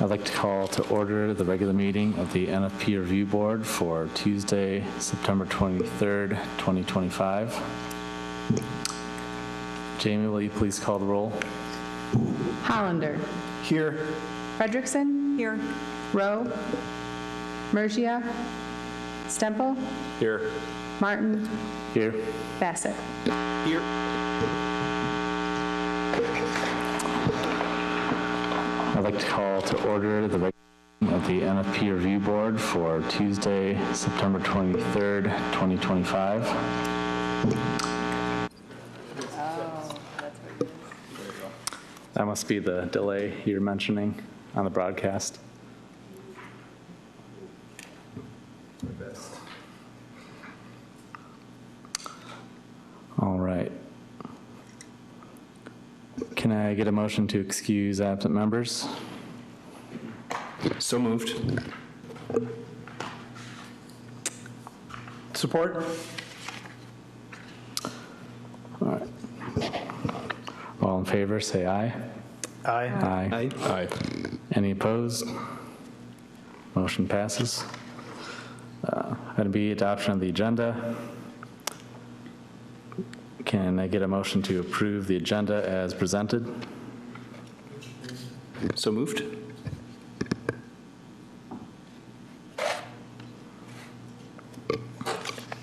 I'd like to call to order the regular meeting of the NFP Review Board for Tuesday, September 23rd, 2025. Jamie, will you please call the roll? Hollander. Here. Fredrickson. Here. Rowe. Mergia. Stemple. Here. Martin. Here. Bassett. Here. I'd like to call to order the regular meeting of the NFP Review Board for Tuesday, September 23rd, 2025. That must be the delay you're mentioning on the broadcast. All right. Can I get a motion to excuse absent members? So moved. Support. All right. All in favor, say aye. Aye. Aye. Aye. Any opposed? Motion passes. Item B, adoption of the agenda. Can I get a motion to approve the agenda as presented? So moved.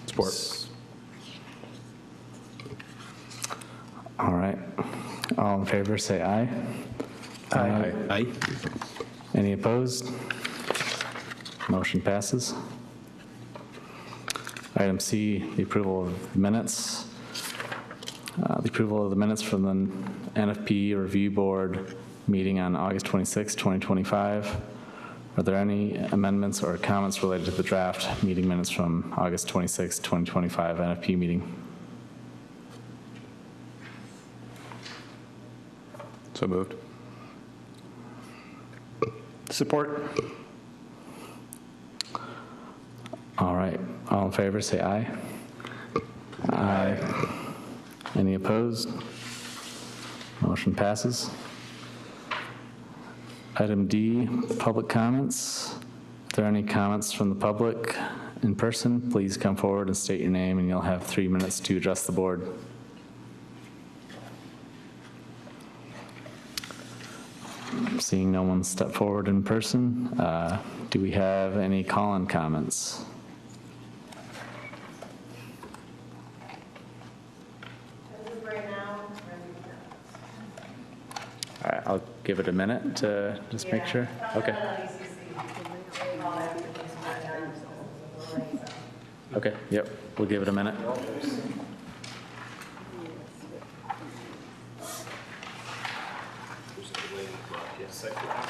Support. All right. All in favor, say aye. Aye. Aye. Any opposed? Motion passes. Item C, the approval of minutes. The approval of the minutes from the NFP Review Board meeting on August 26, 2025. Are there any amendments or comments related to the draft meeting minutes from August 26, 2025 NFP meeting? So moved. Support. All right. All in favor, say aye. Aye. Any opposed? Motion passes. Item D, public comments. If there are any comments from the public in person, please come forward and state your name, and you'll have 3 minutes to address the board. Seeing no one step forward in person, do we have any call-in comments? All right, I'll give it a minute to just make sure. Okay. Okay, yep, we'll give it a minute.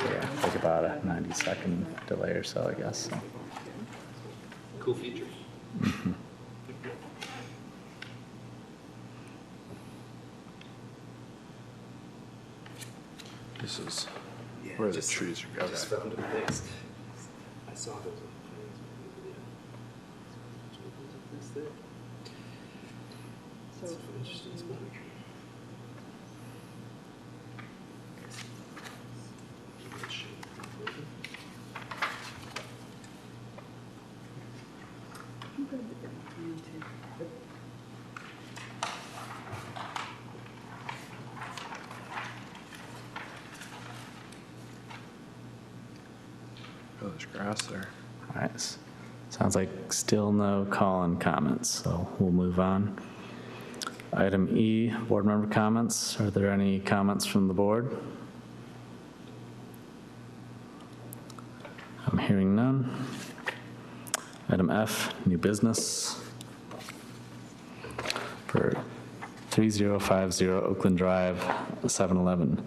Yeah, like about a 90-second delay or so, I guess. So. Cool features. Mm-hmm. This is where the trees are going. I just found it. Thanks. I saw those. So interesting. Oh, there's grass there. All right. Sounds like still no call-in comments, so we'll move on. Item E, board member comments. Are there any comments from the board? I'm hearing none. Item F, new business. For 3050 Oakland Drive, 711.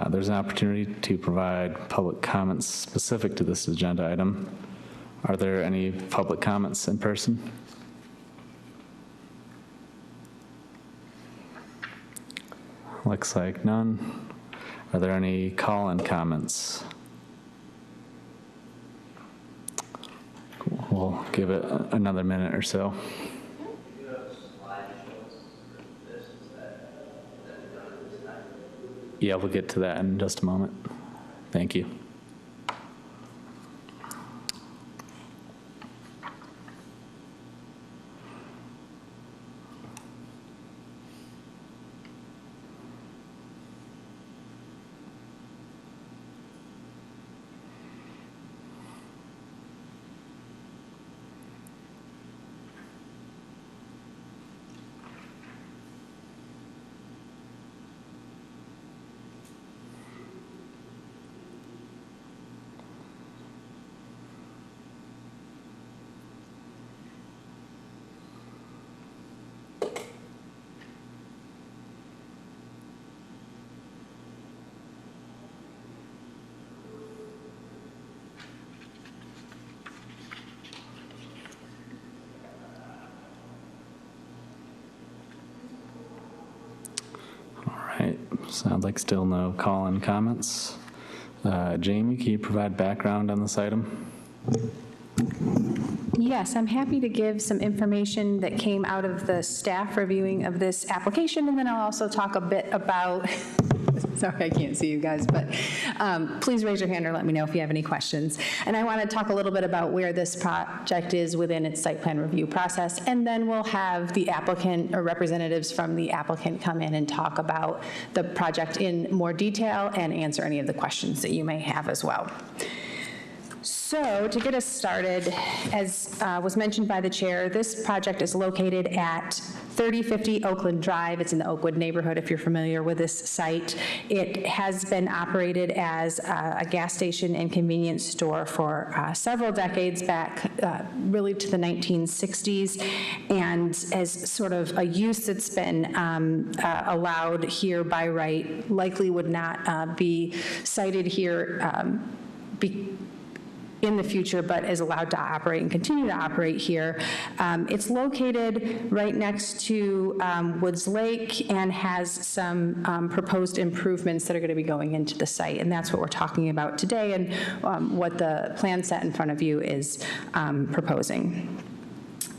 There's an opportunity to provide public comments specific to this agenda item. Are there any public comments in person? Looks like none. Are there any call-in comments? Cool. We'll give it another minute or so. Yeah, we'll get to that in just a moment. Thank you. All right, sounds like still no call-in comments. Jamie, can you provide background on this item? Yes, I'm happy to give some information that came out of the staff reviewing of this application, and then I'll also talk a bit about, sorry, I can't see you guys, but please raise your hand or let me know if you have any questions. And I want to talk a little bit about where this project is within its site plan review process, and then we'll have the applicant or representatives from the applicant come in and talk about the project in more detail and answer any of the questions that you may have as well. So to get us started, as was mentioned by the chair, this project is located at 3050 Oakland Drive. It's in the Oakwood neighborhood, if you're familiar with this site. It has been operated as a gas station and convenience store for several decades back, really to the 1960s, and as sort of a use that's been allowed here by right, likely would not be cited here in the future, but is allowed to operate and continue to operate here. It's located right next to Woods Lake and has some proposed improvements that are going to be going into the site, and that's what we're talking about today and what the plan set in front of you is proposing.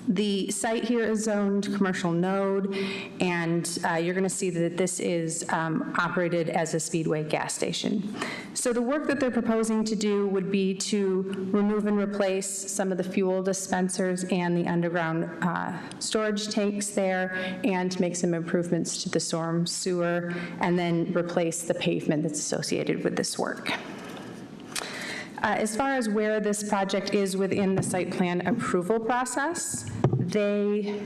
The site here is zoned commercial node, and you're going to see that this is operated as a Speedway gas station. So the work that they're proposing to do would be to remove and replace some of the fuel dispensers and the underground storage tanks there, and make some improvements to the storm sewer, and then replace the pavement that's associated with this work. As far as where this project is within the site plan approval process, they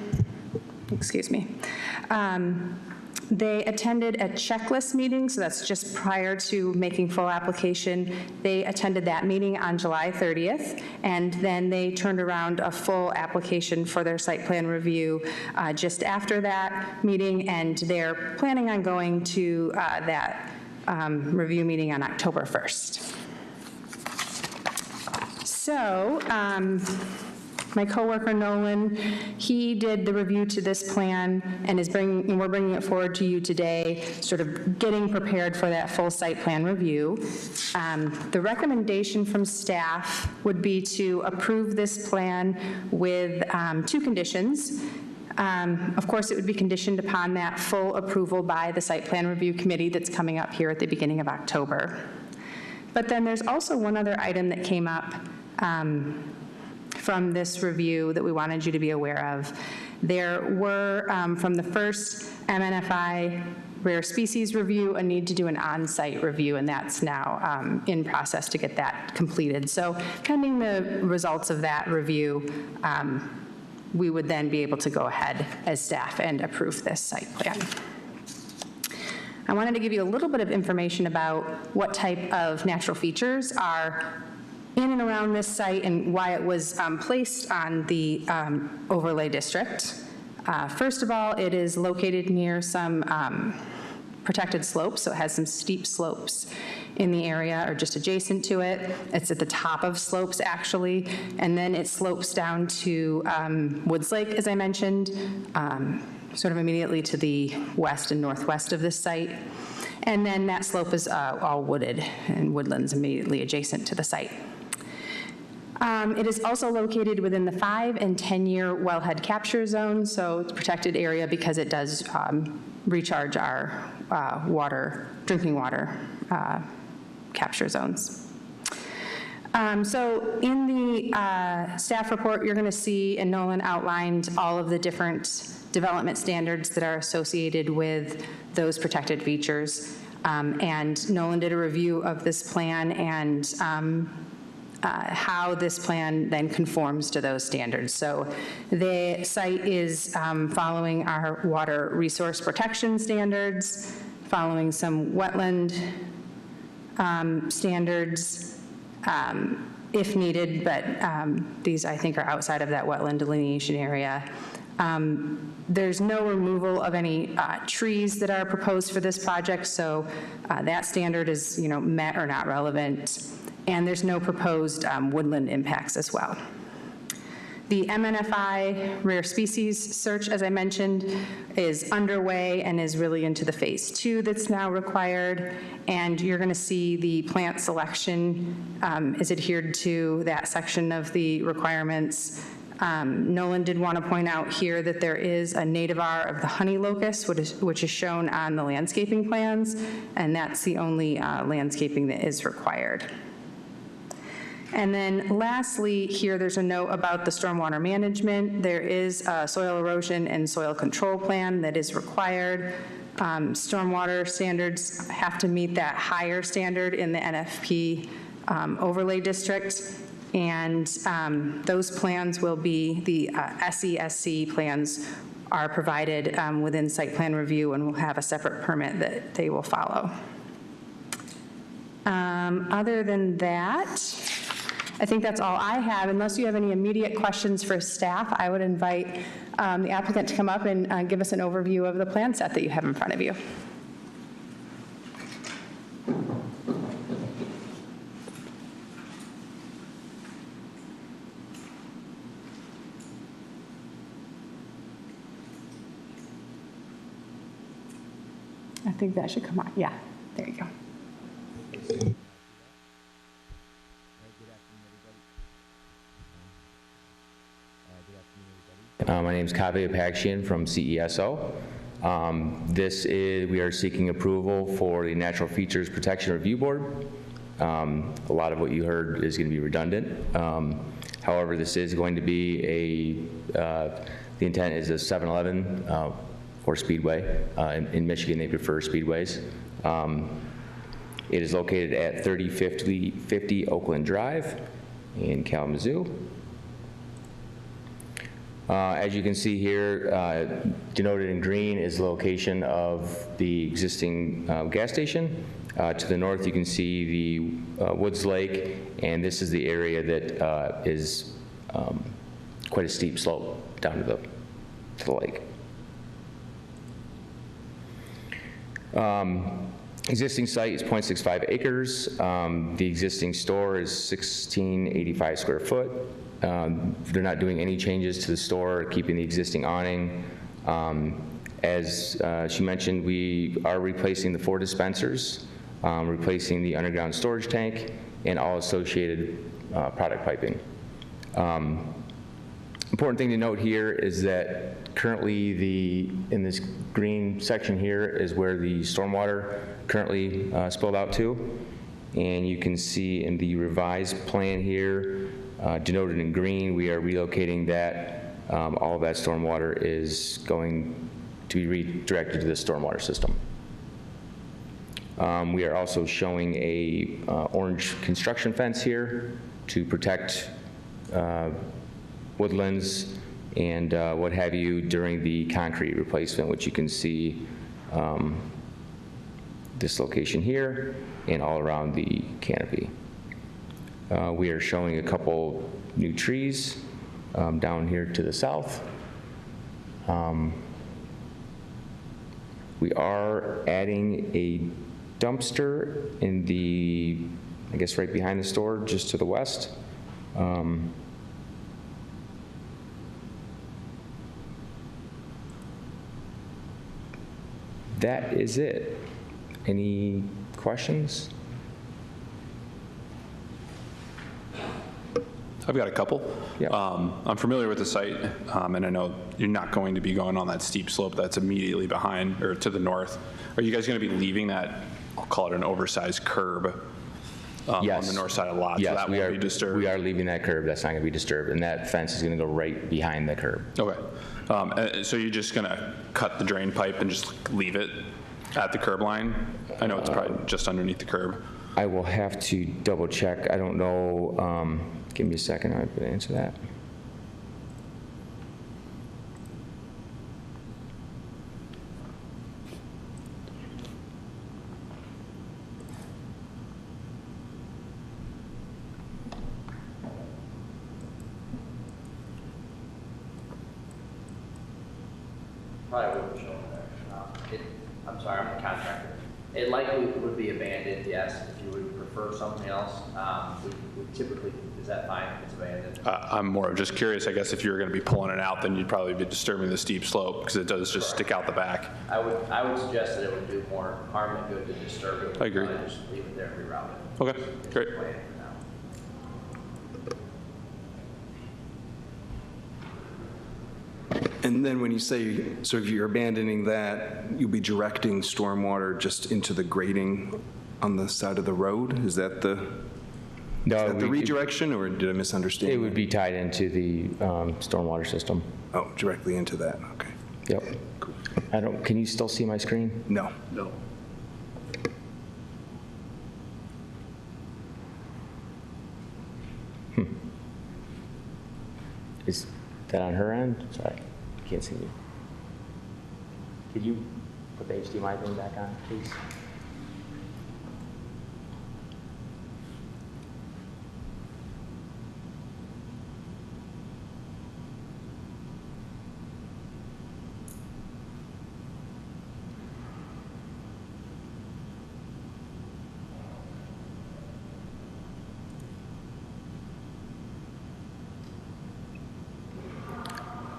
attended a checklist meeting, so that's just prior to making full application. They attended that meeting on July 30th, and then they turned around a full application for their site plan review just after that meeting, and they're planning on going to that review meeting on October 1st. So, my coworker Nolan, he did the review to this plan and we're bringing it forward to you today, sort of getting prepared for that full site plan review. The recommendation from staff would be to approve this plan with 2 conditions. Of course, it would be conditioned upon that full approval by the site plan review committee that's coming up here at the beginning of October. But then there's also one other item that came up from this review that we wanted you to be aware of. There were, from the first MNFI rare species review, a need to do an on-site review, and that's now in process to get that completed. So pending the results of that review, we would then be able to go ahead as staff and approve this site plan. I wanted to give you a little bit of information about what type of natural features are in and around this site and why it was placed on the overlay district. First of all, it is located near some protected slopes, so it has some steep slopes in the area or just adjacent to it. It's at the top of slopes, actually, and then it slopes down to Woods Lake, as I mentioned, sort of immediately to the west and northwest of this site. And then that slope is all wooded and woodlands immediately adjacent to the site. It is also located within the 5- and 10-year wellhead capture zone, so it's a protected area because it does recharge our drinking water capture zones. So in the staff report, you're going to see, and Nolan outlined all of the different development standards that are associated with those protected features. And Nolan did a review of this plan and how this plan then conforms to those standards. So the site is following our water resource protection standards, following some wetland standards, if needed, but these, I think, are outside of that wetland delineation area. There's no removal of any trees that are proposed for this project, so that standard is, met or not relevant, and there's no proposed woodland impacts as well. The MNFI rare species search, as I mentioned, is underway and is really into the phase 2 that's now required. And you're going to see the plant selection is adhered to that section of the requirements. Nolan did want to point out here that there is a nativar of the honey locust, which is shown on the landscaping plans, and that's the only landscaping that is required. And then lastly, here there's a note about the stormwater management. There is a soil erosion and soil control plan that is required. Stormwater standards have to meet that higher standard in the NFP overlay district. And those plans will be, the SESC plans are provided within site plan review and will have a separate permit that they will follow. Other than that, I think that's all I have. Unless you have any immediate questions for staff, I would invite the applicant to come up and give us an overview of the plan set that you have in front of you. I think that should come on. Yeah, there you go. My name is Kaveh Apakshian from CESO. We are seeking approval for the Natural Features Protection Review Board. A lot of what you heard is going to be redundant. However, this is going to be the intent is a 7-Eleven or Speedway. In Michigan, they prefer Speedways. It is located at 3050 Oakland Drive in Kalamazoo. As you can see here, denoted in green is the location of the existing gas station. To the north, you can see the Woods Lake, and this is the area that is quite a steep slope down to the lake. Existing site is 0.65 acres. The existing store is 1685 square foot. They're not doing any changes to the store, keeping the existing awning. As she mentioned, we are replacing the 4 dispensers, replacing the underground storage tank, and all associated product piping. Important thing to note here is that currently in this green section here is where the stormwater currently spilled out to. And you can see in the revised plan here, denoted in green, we are relocating that. All of that stormwater is going to be redirected to the stormwater system. We are also showing a orange construction fence here to protect woodlands and what have you during the concrete replacement, which you can see this location here and all around the canopy. We are showing a couple new trees down here to the south. We are adding a dumpster in the, I guess right behind the store, just to the west. That is it. Any questions? I've got a couple. Yeah. I'm familiar with the site, and I know you're not going to be going on that steep slope that's immediately behind or to the north. Are you guys going to be leaving that, I'll call it an oversized curb on Yes. the north side of the lot? Yes, So that won't be disturbed? we are leaving that curb. That's not going to be disturbed, and that fence is going to go right behind the curb. Okay. So you're just going to cut the drain pipe and just leave it at the curb line? I know it's probably just underneath the curb. I will have to double check. I don't know. Give me a second. I can answer that. Probably wouldn't show up there. I'm sorry, I'm the contractor. It likely would be abandoned, yes, if you would prefer something else. We typically, is that fine if it's abandoned? I'm more just curious, I guess, if you were going to be pulling it out, then you'd probably be disturbing the steep slope because it does just stick out the back. I would suggest that it would do more harm than good to disturb it. I agree. We'd probably just leave it there and reroute it. Okay, great. Plan for now. And then when you say, so if you're abandoning that, you'll be directing stormwater just into the grading on the side of the road? Is that the redirection, or did I misunderstand? It would be tied into the stormwater system. Oh, directly into that, okay. Yep. I don't. Can you still see my screen? No. No. Is that on her end? Sorry, can't see you. Could you put the HDMI thing back on, please?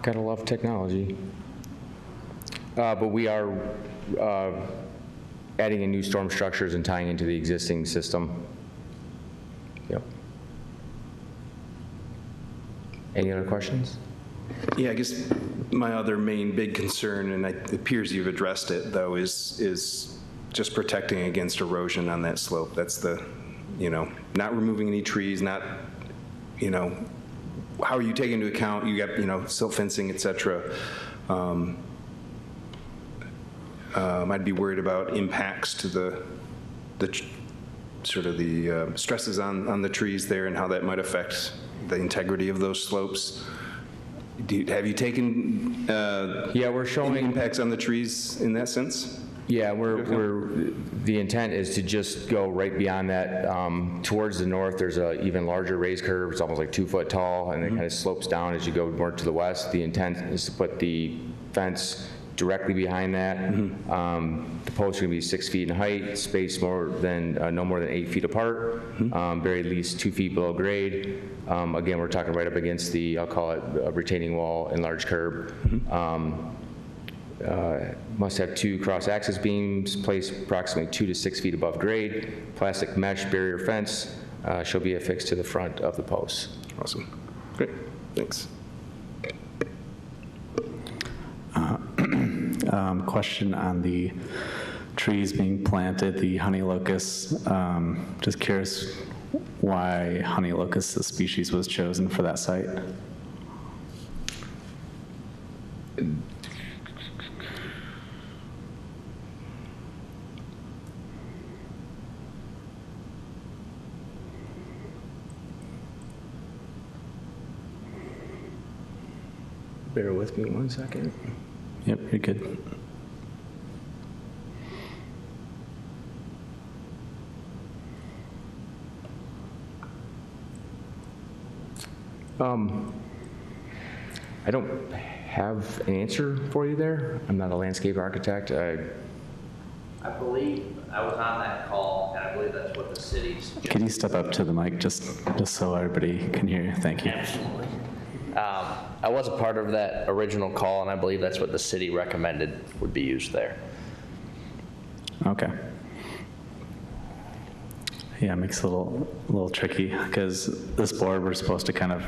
Gotta love technology. But we are adding in new storm structures and tying into the existing system. Yep. Any other questions? Yeah, I guess my other main big concern, and it appears you've addressed it, though, is just protecting against erosion on that slope. That's the, not removing any trees, not, how are you taking into account, you got, silt fencing, et cetera. I'd be worried about impacts to the stresses on the trees there and how that might affect the integrity of those slopes. Have you taken Yeah, we're showing impacts on the trees in that sense? Yeah, the intent is to just go right beyond that. Towards the north, there's a even larger raised curve. It's almost like 2 foot tall, and it kind of slopes down as you go more to the west. The intent is to put the fence directly behind that. The posts are going to be 6 feet in height, spaced no more than 8 feet apart, buried at least 2 feet below grade. Again, we're talking right up against the, I'll call it a retaining wall, enlarged curb. Must have 2 cross-access beams placed approximately 2 to 6 feet above grade. Plastic mesh barrier fence shall be affixed to the front of the posts. Awesome. Great. Thanks. Question on the trees being planted, the honey locust. Just curious why honey locust, the species, was chosen for that site. Bear with me 1 second. Yep, you're good. I don't have an answer for you there. I'm not a landscape architect. I believe, I was on that call, and I believe that's what the city's. Could you step up to the mic just so everybody can hear you? Thank you. Absolutely. I was a part of that original call, and I believe that's what the city recommended would be used there. Okay. Yeah, it makes it a little tricky, because this board, we're supposed to kind of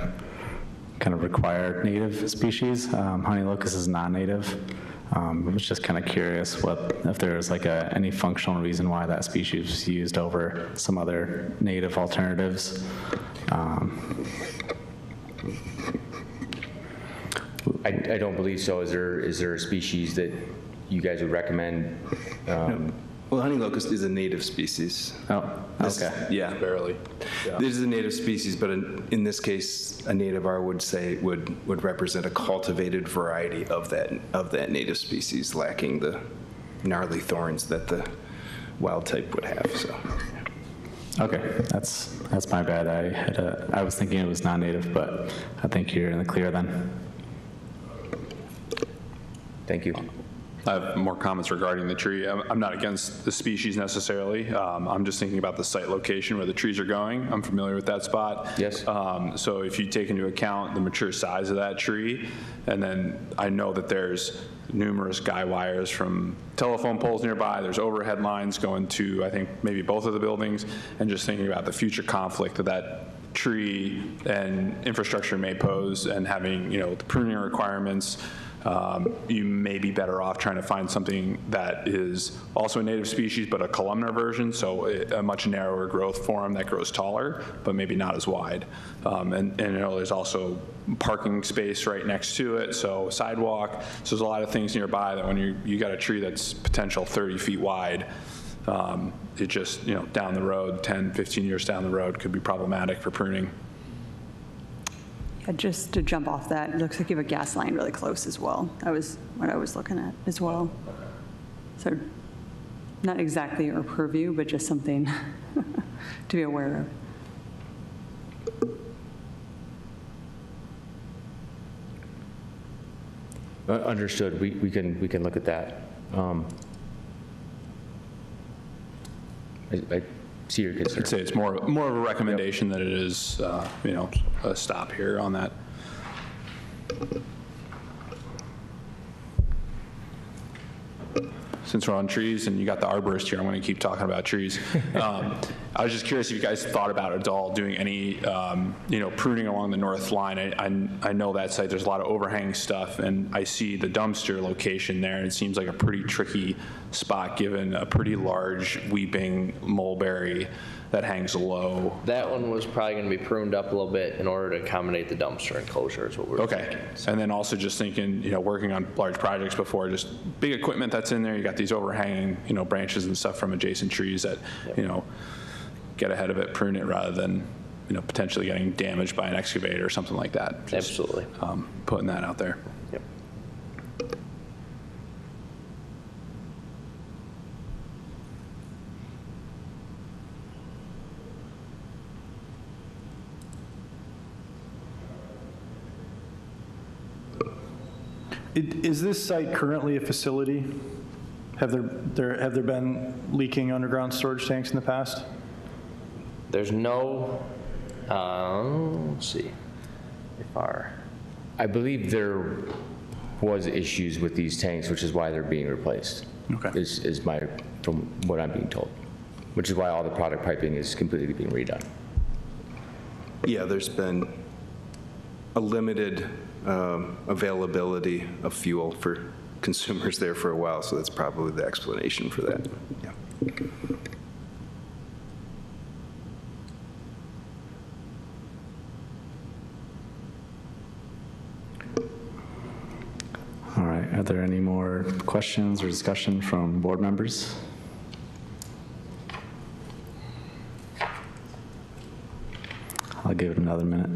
require native species. Honey locust is non-native. I was just kind of curious if there was like any functional reason why that species was used over some other native alternatives. I don't believe so. Is there a species that you guys would recommend? Well, honey locust is a native species. Oh, okay. Yeah. Barely. Yeah. This is a native species, but in this case, a native R would represent a cultivated variety of that native species, lacking the gnarly thorns that the wild type would have. So, Okay, that's my bad. I was thinking it was non-native, but I think you're in the clear then. Thank you. I have more comments regarding the tree. I'm not against the species necessarily. I'm just thinking about the site location where the trees are going. I'm familiar with that spot. Yes. So if you take into account the mature size of that tree, and then I know that there's numerous guy wires from telephone poles nearby, there's overhead lines going to, I think, maybe both of the buildings, and just thinking about the future conflict that tree and infrastructure may pose, and having, the pruning requirements, you may be better off trying to find something that is also a native species, but a columnar version, so a much narrower growth form that grows taller, but maybe not as wide. And there's also parking space right next to it, so sidewalk. So there's a lot of things nearby that when you got a tree that's potential 30 feet wide, it just, down the road, 10, 15 years down the road, could be problematic for pruning. Just to jump off that, it looks like you have a gas line really close as well. That was what I was looking at as well. So not exactly your purview, but just something to be aware of. Understood. We can look at that. I see your concern. I'd say it's more of a recommendation than it is, a stop here on that. Since we're on trees and you got the arborist here, I'm going to keep talking about trees. I was just curious if you guys thought about at all doing any, pruning along the north line. I know that site, there's a lot of overhanging stuff, and I see the dumpster location there, and it seems like a pretty tricky spot given a pretty large weeping mulberry that hangs low. That one was probably going to be pruned up a little bit in order to accommodate the dumpster enclosure is what we were thinking. And then also just thinking, working on large projects before, just big equipment that's in there, you got these overhanging, branches and stuff from adjacent trees that, get ahead of it, prune it rather than, potentially getting damaged by an excavator or something like that. Just, Absolutely. Putting that out there. Yep. Is this site currently a facility? Have there been leaking underground storage tanks in the past? There's no, let's see, I believe there was issues with these tanks, which is why they're being replaced. Okay. From what I'm being told, which is why all the product piping is completely being redone. yeah, there's been a limited availability of fuel for consumers there for a while, so that's probably the explanation for that. Yeah. All right, are there any more questions or discussion from board members? I'll give it another minute.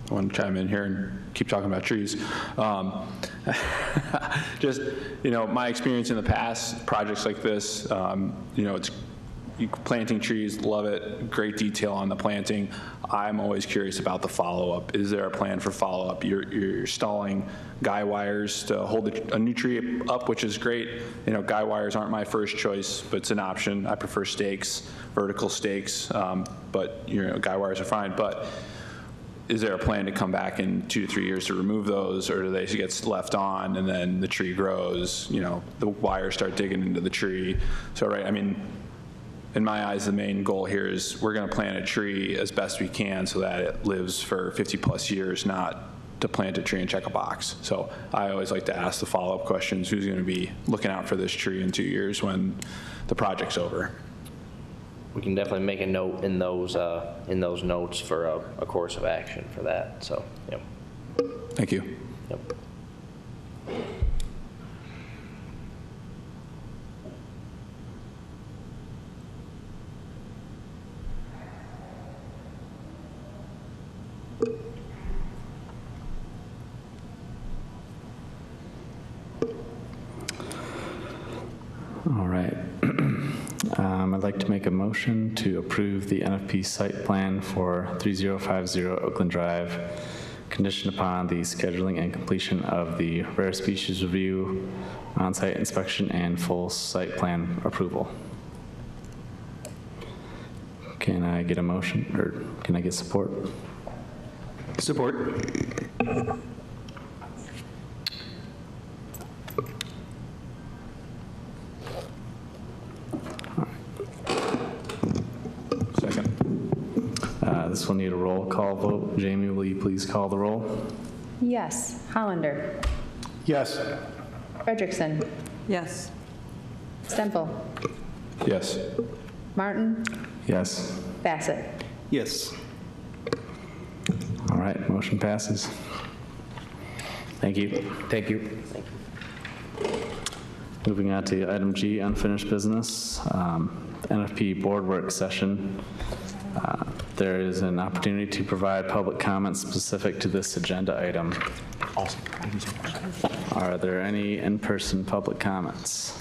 I want to chime in here and keep talking about trees. Just, my experience in the past, projects like this, it's planting trees, love it, great detail on the planting. I'm always curious about the follow-up. Is there a plan for follow-up? You're installing guy wires to hold a new tree up, which is great. Guy wires aren't my first choice, but it's an option. I prefer stakes, vertical stakes, but guy wires are fine. But is there a plan to come back in 2 to 3 years to remove those, or do they get left on and then the tree grows, the wires start digging into the tree? So, right, I mean, in my eyes, the main goal here is we're going to plant a tree as best we can so that it lives for 50 plus years, not to plant a tree and check a box. So I always like to ask the follow-up questions, who's going to be looking out for this tree in 2 years when the project's over? We can definitely make a note in those notes for a course of action for that, so, yep. Thank you. Yep. All right. I'd like to make a motion to approve the NFP site plan for 3050 Oakland Drive, conditioned upon the scheduling and completion of the rare species review, on-site inspection, and full site plan approval. Can I get a motion, or can I get support? Support. Second. This will need a roll call vote. Jamie, will you please call the roll? Yes. Hollander. Yes. Frederickson. Yes. Stemple. Yes. Martin. Yes. Bassett. Yes. All right, motion passes. Thank you. Thank you. Moving on to item G, unfinished business, NFP board work session. There is an opportunity to provide public comments specific to this agenda item. Awesome. Are there any in-person public comments?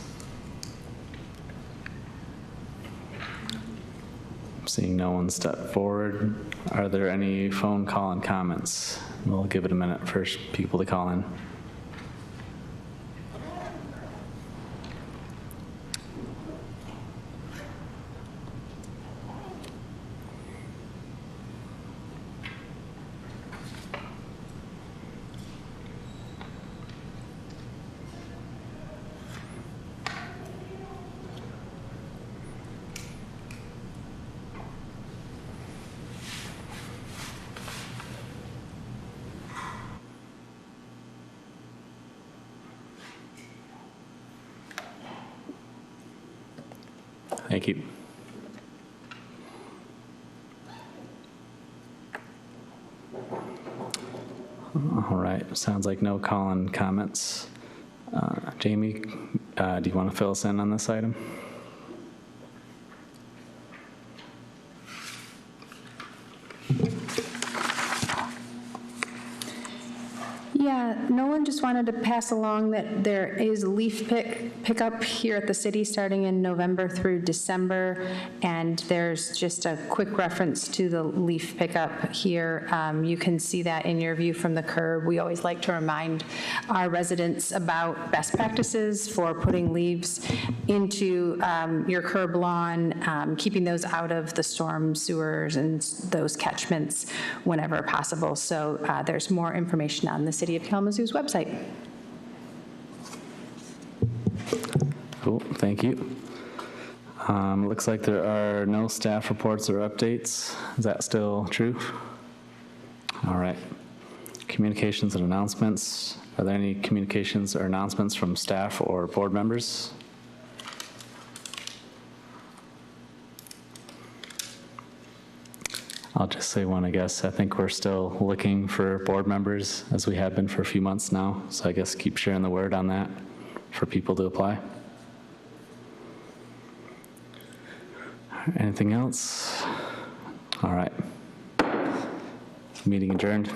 Seeing no one step forward, are there any phone call-in comments? We'll give it a minute for people to call in. Thank you. All right, sounds like no call-in comments. Jamie, do you want to fill us in on this item? Yeah, Nolan just wanted to pass along that there is leaf pickup here at the city starting in November through December, and there's just a quick reference to the leaf pickup here. You can see that in your view from the curb. We always like to remind our residents about best practices for putting leaves into your curb lawn, keeping those out of the storm sewers and those catchments whenever possible. So there's more information on the City of Kalamazoo's website. Cool, thank you. Looks like there are no staff reports or updates. Is that still true? All right. Communications and announcements. Are there any communications or announcements from staff or board members? I'll just say one, I guess. I think we're still looking for board members, as we have been for a few months now. So I guess keep sharing the word on that for people to apply. Anything else? All right. Meeting adjourned.